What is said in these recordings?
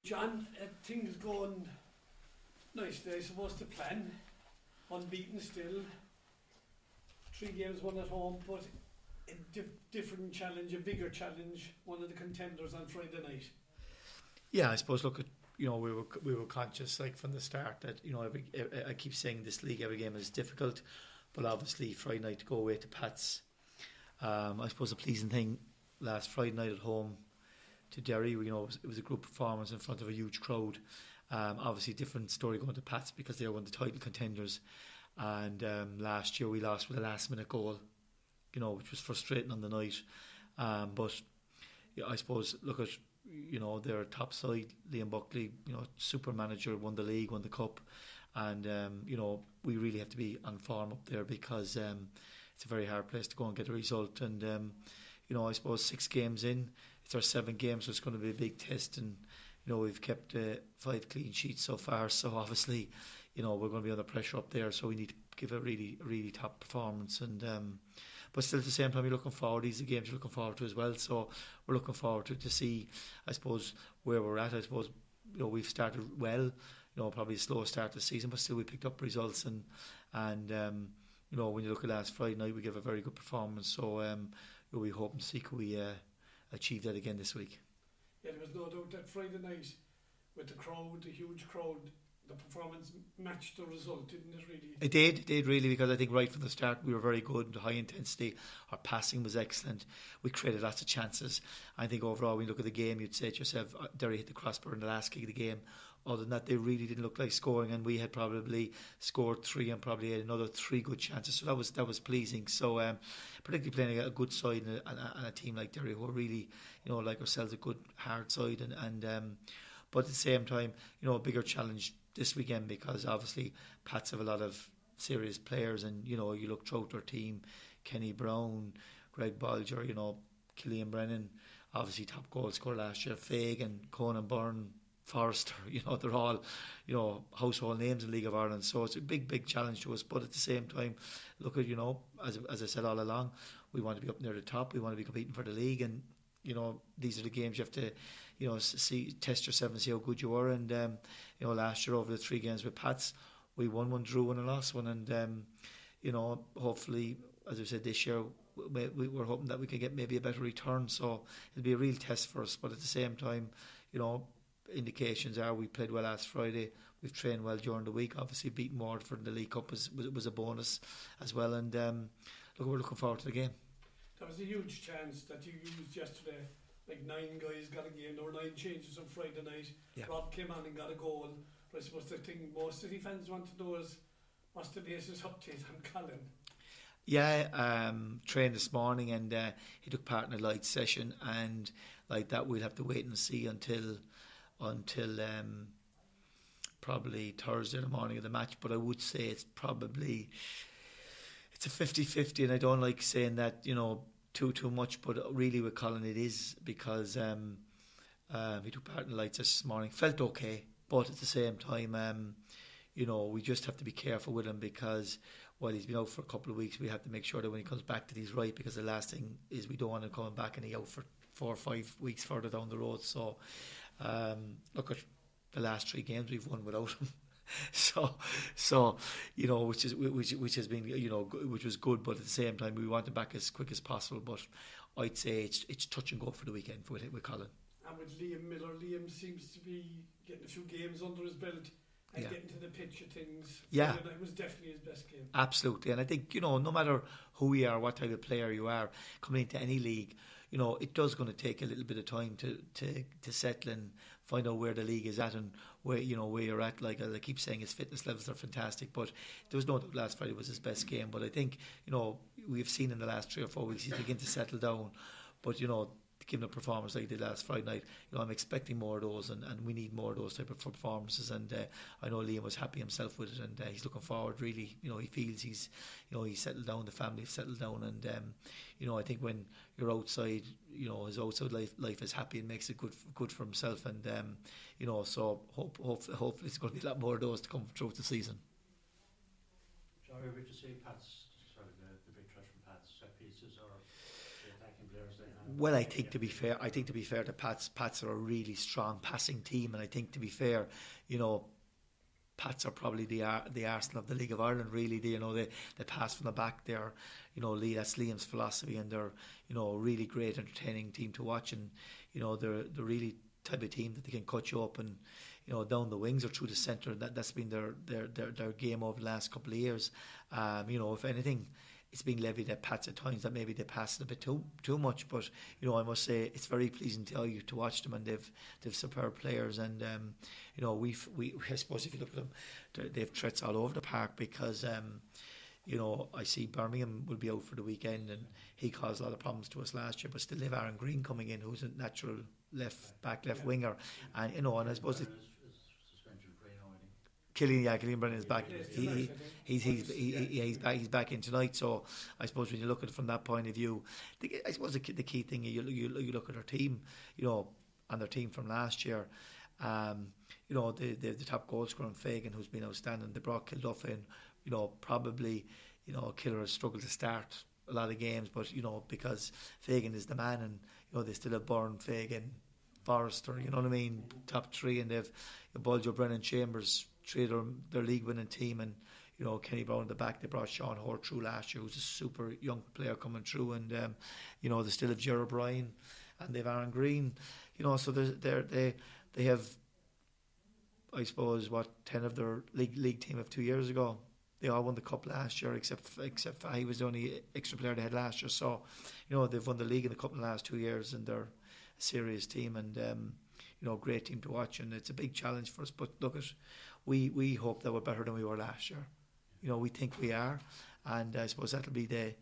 John, things going nicely, I suppose, to plan. Unbeaten still. 3 games won at home, but a different challenge, a bigger challenge. One of the contenders on Friday night. Yeah, I suppose. Look, we were conscious like from the start that I keep saying this league every game is difficult, but obviously Friday night to go away to Pats. I suppose a pleasing thing last Friday night at home to Derry. It was a group performance in front of a huge crowd. Obviously, different story going to Pats because they are one of the title contenders. And last year we lost with a last-minute goal, which was frustrating on the night. But I suppose look at their top side, Liam Buckley, super manager, won the league, won the cup, and we really have to be on form up there because it's a very hard place to go and get a result. And I suppose 6 games in, it's our 7th game, so it's going to be a big test. And we've kept 5 clean sheets so far, so obviously we're going to be under pressure up there, so we need to give a really top performance. And but still at the same time you're looking forward, these are the games you're looking forward to as well, so we're looking forward to see, I suppose, where we're at. I suppose we've started well, probably a slow start to the season, but still we picked up results, and when you look at last Friday night we gave a very good performance, so we hope and see could we achieve that again this week. Yeah, there was no doubt that Friday night with the crowd, the huge crowd, the performance matched the result, didn't it really? It did really, because I think right from the start we were very good, high intensity, our passing was excellent, we created lots of chances. I think overall when you look at the game you'd say to yourself, Derry hit the crossbar in the last kick of the game. Other than that they really didn't look like scoring, and we had probably scored 3 and probably had another 3 good chances, so that was pleasing. So particularly playing a good side and a team like Derry who are really like ourselves, a good hard side, and but at the same time a bigger challenge this weekend, because obviously Pats have a lot of serious players, and you look throughout their team, Kenny Brown, Greg Bolger, Killian Brennan, obviously top goal scorer last year, Fagan, Conan Byrne, Forrester, they're all household names in League of Ireland, so it's a big challenge to us. But at the same time, look at as I said all along, we want to be up near the top, we want to be competing for the league, and these are the games you have to test yourself and see how good you are. And last year over the 3 games with Pats, we won 1, drew 1 and lost 1, and hopefully, as I said, this year we're hoping that we can get maybe a better return, so it'll be a real test for us. But at the same time, indications are we played well last Friday, we've trained well during the week, obviously beating Waterford in the League Cup was a bonus as well, and we're looking forward to the game. That was a huge chance that you used yesterday. Like 9 guys got a game, there were 9 changes on Friday night. Yeah. Rob came on and got a goal. But I suppose the thing most City fans want to know is, what's the latest update on Colin? Yeah, trained this morning, and he took part in a light session, and like that we'll have to wait and see until probably Thursday morning of the match. But I would say it's a 50-50, and I don't like saying that too much, but really with Colin it is, because he took part in the lights this morning, felt okay, but at the same time we just have to be careful with him, because while he's been out for a couple of weeks, we have to make sure that when he comes back that he's right, because the last thing is we don't want him coming back and he's out for 4 or 5 weeks further down the road. So look at the last 3 games we've won without him. So which has been which was good, but at the same time we want him back as quick as possible. But I'd say it's touch and go for the weekend with Colin. And with Liam Miller, Liam seems to be getting a few games under his belt and getting to the pitch of things. Yeah, it was definitely his best game. Absolutely, and I think no matter who you are, what type of player you are, coming into any league, it does going to take a little bit of time to settle and find out where the league is at and where you're at. Like I keep saying, his fitness levels are fantastic, but there was no doubt last Friday was his best game. But I think we've seen in the last 3 or 4 weeks he's beginning to settle down. But given a performance like he did last Friday night, I'm expecting more of those, and we need more of those type of performances. And I know Liam was happy himself with it, and he's looking forward. Really, he feels he's settled down, the family's settled down, and I think when you're outside, his outside life is happy and makes it good for himself, and so hopefully it's going to be a lot more of those to come through the season. Sorry, we to see Pat's, the big threat from Pat's set pieces or the attacking players they have. Well, I think to be fair, that Pats are a really strong passing team, and I think to be fair, Pats are probably the Arsenal of the League of Ireland. Really, they pass from the back. They're, that's Liam's philosophy, and they're, a really great, entertaining team to watch, and they're the really type of team that they can cut you up and down the wings or through the centre. That's been their game over the last couple of years. If anything, it's been levied at Pats at times that maybe they pass it a bit too much, but I must say it's very pleasing to watch them, and they've superb players, and I suppose if you look at them, they've threats all over the park because I see Birmingham will be out for the weekend, and he caused a lot of problems to us last year, but still they've Aaron Green coming in, who's a natural left winger, and and I suppose Killian Brennan is back. He's back in tonight. So I suppose when you look at it from that point of view, I suppose the key thing you look at their team, and their team from last year. The top goal scorer, Fagan, who's been outstanding. They brought Kilduff in. Probably Killer has struggled to start a lot of games, but because Fagan is the man, and they still have Byrne, Fagan, Forrester. You know what I mean? Top three, and they've Bulger, Brennan, Chambers. Three of their league winning team, and Kenny Brown at the back. They brought Sean Hoare through last year, who's a super young player coming through, and they still have Gerard Bryan, and they've Aaron Green. So they have, I suppose, 10 of their league team of 2 years ago. They all won the cup last year, except he was the only extra player they had last year. So they've won the league and the cup in the last 2 years, and they're a serious team, and great team to watch, and it's a big challenge for us. But look at. We hope that we're better than we were last year. We think we are, and I suppose that'll be the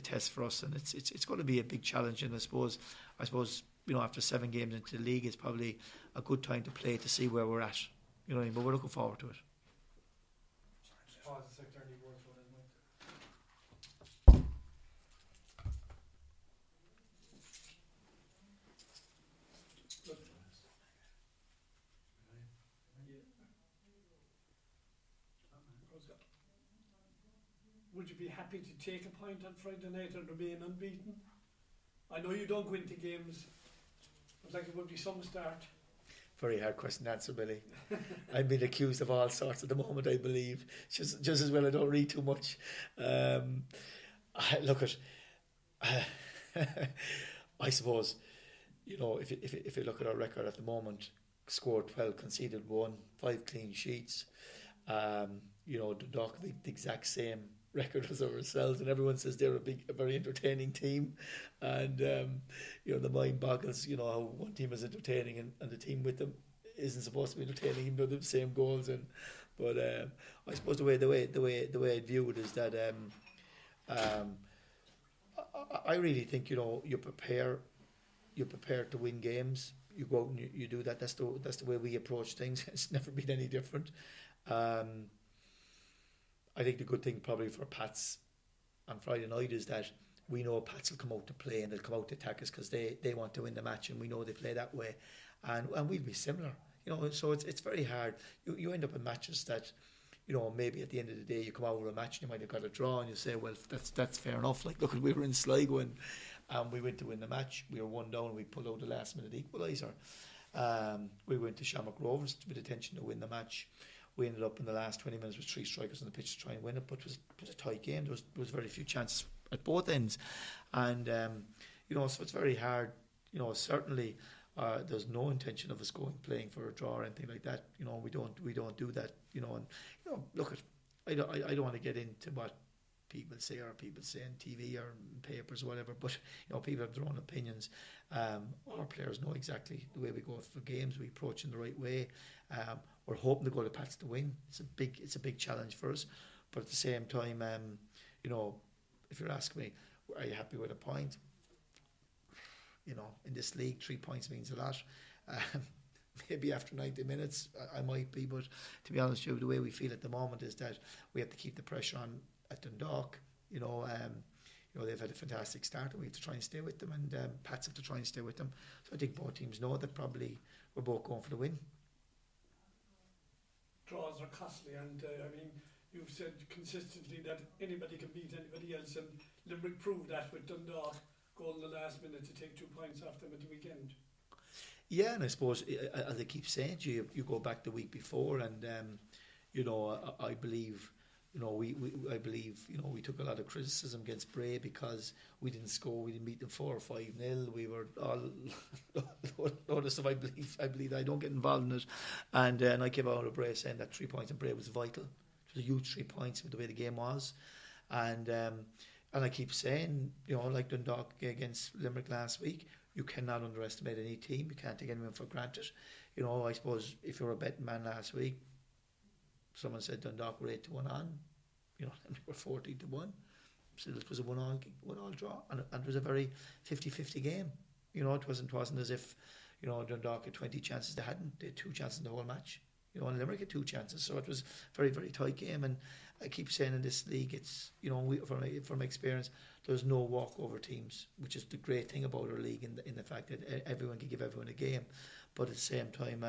test for us, and it's going to be a big challenge. And I suppose after 7 games into the league, it's probably a good time to play to see where we're at. But we're looking forward to it. Pause a second, any words for them, Mike? Would you be happy to take a point on Friday night and remain unbeaten? I know you don't go into games, but it would be some start. Very hard question to answer, Billy. I'm being accused of all sorts at the moment, I believe. Just as well I don't read too much. I suppose, if you look at our record at the moment, scored 12, conceded 1, 5 clean sheets. Dundalk the exact same record as ourselves, and everyone says they're a very entertaining team, and the mind boggles how one team is entertaining and the team with them isn't supposed to be entertaining, even though they're the same goals. But I suppose the way I view it is that I really think you prepare to win games. You go out and you do that. That's the way we approach things. It's never been any different. I think the good thing probably for Pats on Friday night is that we know Pats will come out to play, and they'll come out to attack us because they want to win the match, and we know they play that way, and we'll be similar. So it's very hard. You end up in matches that maybe at the end of the day you come out with a match and you might have got a draw, and you say, well, that's fair enough. Like, look, we were in Sligo and we went to win the match. We were 1 down, and we pulled out the last minute equaliser. We went to Shamrock Rovers with intention to win the match. We ended up in the last 20 minutes with 3 strikers on the pitch to try and win it, but it was a tight game. There was very few chances at both ends, and so it's very hard. Certainly there's no intention of us playing for a draw or anything like that. We don't do that. Look, I don't want to get into what people say on TV or in papers or whatever, but people have their own opinions. Our players know exactly the way we go for games. We approach in the right way. We're hoping to go to Pats to win. It's a big challenge for us, but at the same time, if you're asking me, are you happy with a point? In this league, 3 points means a lot. Maybe after 90 minutes, I might be, but to be honest with you, the way we feel at the moment is that we have to keep the pressure on at Dundalk. They've had a fantastic start, and we have to try and stay with them, and Pats have to try and stay with them. So I think both teams know that probably we're both going for the win. Draws are costly, and you've said consistently that anybody can beat anybody else, and Limerick proved that with Dundalk. goal in the last minute to take 2 points off them at the weekend. Yeah, and I suppose, as I keep saying to you, you go back the week before, and I believe, I believe, we took a lot of criticism against Bray because we didn't score, we didn't beat them 4 or 5-0. We were all notice of, I believe I don't get involved in it, and I came out of Bray saying that 3 points in Bray was vital. It was a huge 3 points with the way the game was, and I keep saying, like Dundalk against Limerick last week, you cannot underestimate any team. You can't take anyone for granted. I suppose if you were a betting man last week, someone said Dundalk were 8-1 on, and we were 14-1. So it was a one-all draw, and it was a very 50-50 game. It wasn't as if Dundalk had 20 chances. They hadn't. They had 2 chances in the whole match. And Limerick had 2 chances, so it was a very, very tight game. And I keep saying in this league, it's from experience, there's no walkover teams, which is the great thing about our league in the fact that everyone can give everyone a game, but at the same time,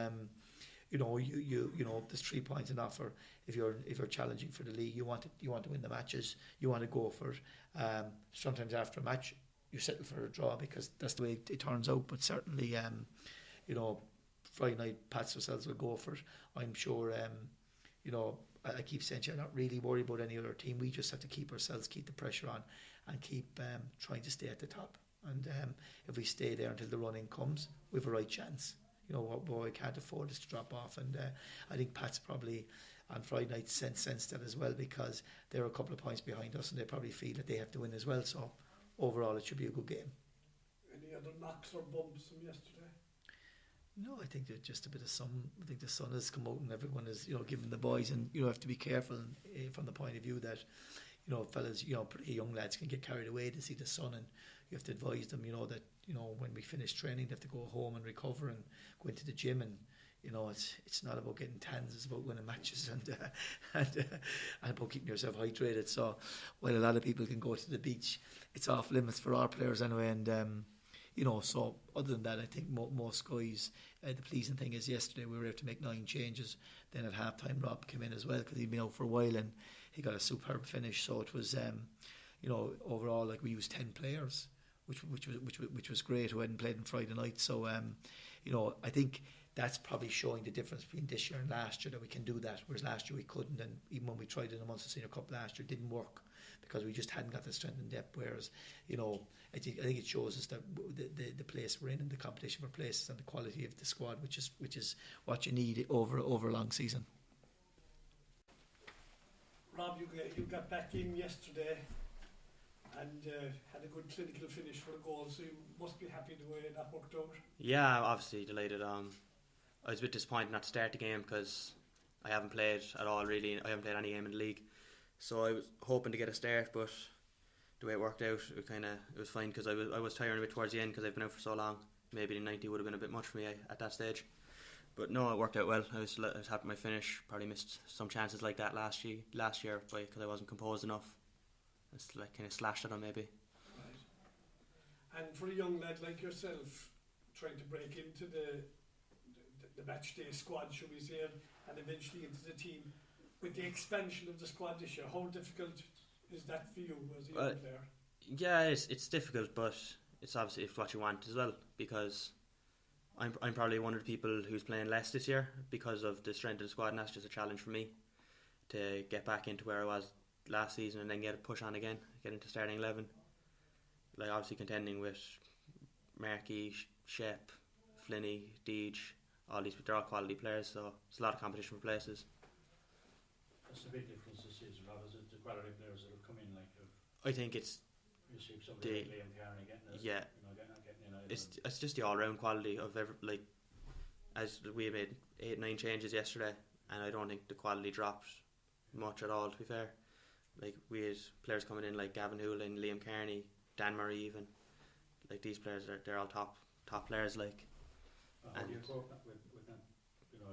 there's 3 points in offer. If you're challenging for the league, you want to win the matches, you want to go for it. Sometimes after a match, you settle for a draw because that's the way it turns out. But certainly, Friday night, Pats ourselves will go for it. I'm sure. I keep saying you're not really worried about any other team. We just have to keep the pressure on, and keep trying to stay at the top. And if we stay there until the run-in comes, we have a right chance. We can't afford this to drop off. And I think Pat's probably on Friday night sense that as well, because they're a couple of points behind us, and they probably feel that they have to win as well. So overall, it should be a good game. Any other knocks or bumps from yesterday? No, I think there's just a bit of sun. I think the sun has come out, and everyone is, giving the boys, and have to be careful from the point of view that, fellas, pretty young lads can get carried away to see the sun, and you have to advise them, that when we finish training, they have to go home and recover and go into the gym, and it's not about getting tans, it's about winning matches and about keeping yourself hydrated. So while a lot of people can go to the beach, it's off limits for our players anyway, and. So other than that, I think most guys, the pleasing thing is yesterday we were able to make 9 changes. Then at half-time, Rob came in as well because he'd been out for a while, and he got a superb finish. So it was, overall, like, we used 10 players, which was great, who hadn't played on Friday night. So, I think that's probably showing the difference between this year and last year, that we can do that, whereas last year we couldn't. And even when we tried in the Munster Senior Cup last year, it didn't work because we just hadn't got the strength and depth. Whereas, I think it shows us that the place we're in, and the competition for places, and the quality of the squad, which is what you need over a long season. Rob, you got back in yesterday and had a good clinical finish for a goal, so you must be happy the way that worked out. Yeah, obviously delighted. I was a bit disappointed not to start the game because I haven't played at all really. I haven't played any game in the league, so I was hoping to get a start, but the way it worked out, it was fine because I was tiring a bit towards the end because I've been out for so long. Maybe the 90 would have been a bit much for me at that stage, but no, it worked out well. I was happy with my finish. Probably missed some chances like that last year because I wasn't composed enough. It's like kind of slashed at them maybe. Right. And for a young lad like yourself, trying to break into the match day squad, should we say, and eventually into the team, with the expansion of the squad this year, how difficult is that for you as a young player? Yeah, it's difficult, but it's obviously what you want as well, because I'm probably one of the people who's playing less this year because of the strength of the squad, and that's just a challenge for me to get back into where I was last season and then get a push on again, get into starting 11. Like, obviously contending with Markey, Shep, Flinney, Deej, all these, they're all quality players, so it's a lot of competition for places. What's the big difference this season, Rob? Is it the quality players that have come in? I think it's you see somebody like Liam Kearney getting it, yeah. Getting in. It's just the all-round quality of as we made 8-9 changes yesterday, and I don't think the quality dropped much at all. To be fair, like, we had players coming in like Gavin Hoolan, Liam Kearney, Dan Murray, even like these players they're all top players. Like, how do you cope with them?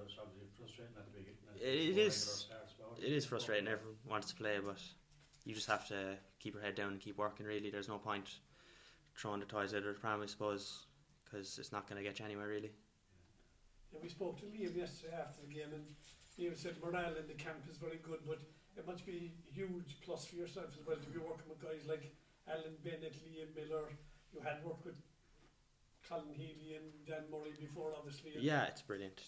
It's obviously frustrating at the beginning. It is frustrating. Everyone wants to play, but you just have to keep your head down and keep working. Really, there's no point throwing the toys out of the pram, I suppose, because it's not going to get you anywhere really. Yeah, we spoke to Liam yesterday after the game, and Liam said morale in the camp is very good, but it must be a huge plus for yourself as well to be working with guys like Alan Bennett, Liam Miller, you had worked with Colin Healy and Dan Murray before, obviously. And Yeah, it's brilliant.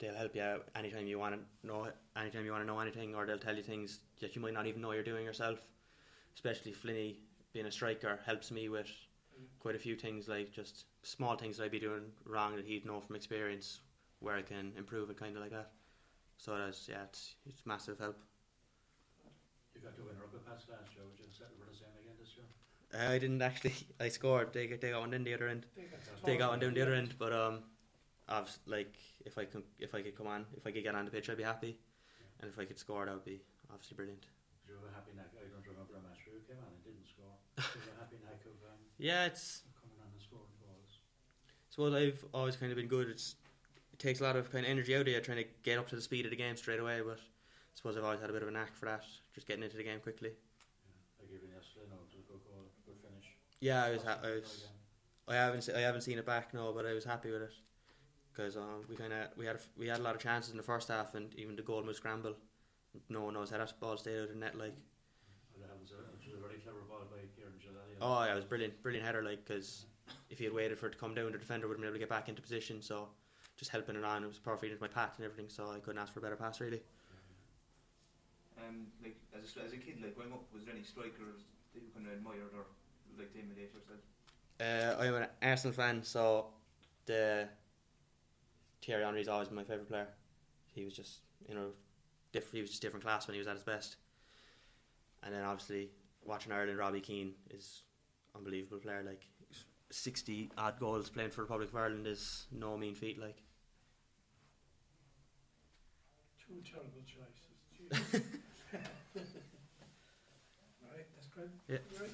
They'll help you out anytime you want to know anything, or they'll tell you things that you might not even know you're doing yourself. Especially Flinny, being a striker, helps me with quite a few things, like just small things that I'd be doing wrong that he'd know from experience, where I can improve it, kind of like that. So it's massive help. You got the winner up at Pats last year. Would you settle for the same again this year? I didn't actually. I scored. They got one down the other end. They got one down the other end. But if I could get on the pitch, I'd be happy. Yeah. And if I could score, that would be obviously brilliant. Did you have a happy knack? I don't remember a match where you came on and didn't score. Did you have a happy knack of Yeah, it's. coming on and scoring goals? So I've always kind of been good. It takes a lot of kind of energy out of you trying to get up to the speed of the game straight away. But I suppose I've always had a bit of a knack for that, just getting into the game quickly. Yeah. Like even yesterday, no, it was a good goal, good finish. Yeah, Again. I haven't seen it back, no, but I was happy with it because we had a lot of chances in the first half, and even the goal was scramble. No one knows how that ball stayed out of the net, like. Well, it was a very clever ball by Kieran Jalali. Oh yeah, it was brilliant header, like, because if he had waited for it to come down, the defender would have been able to get back into position. So just helping it on, it was perfect into my path and everything. So I couldn't ask for a better pass, really. Like as a kid, like growing up, was there any strikers that you kind of admired or like to emulate yourself? I'm an Arsenal fan, so the Thierry Henry's always been my favourite player. He was just, he was just different class when he was at his best. And then obviously watching Ireland, Robbie Keane is unbelievable player. Like 60 odd goals playing for the Republic of Ireland is no mean feat. Like. Two terrible choices. Jeez. All right, that's good. Yeah. Right.